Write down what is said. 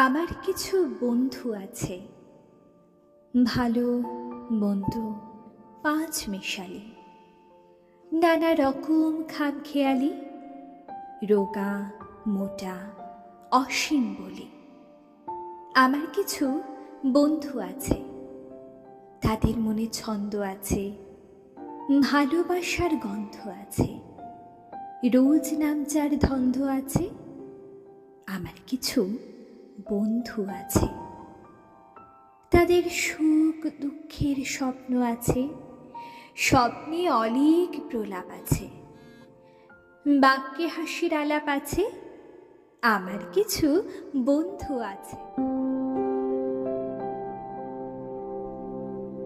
আমার কিছু বন্ধু আছে, ভালো মন্দ পাঁচ মেশালি, নানা রকম খামখেয়ালি, রোগা মোটা অসীম বলি। আমার কিছু বন্ধু আছে, তাদের মনে ছন্দ আছে, ভালোবাসার গন্ধ আছে, রোজ নামচার ধন্ধ আছে। আমার কিছু বন্ধু আছে, তাদের সুখ দুঃখের স্বপ্ন আছে, স্বপ্নে অলিক প্রলাপ আছে, বাক্যে হাসির আলাপ আছে। আমার কিছু বন্ধু আছে।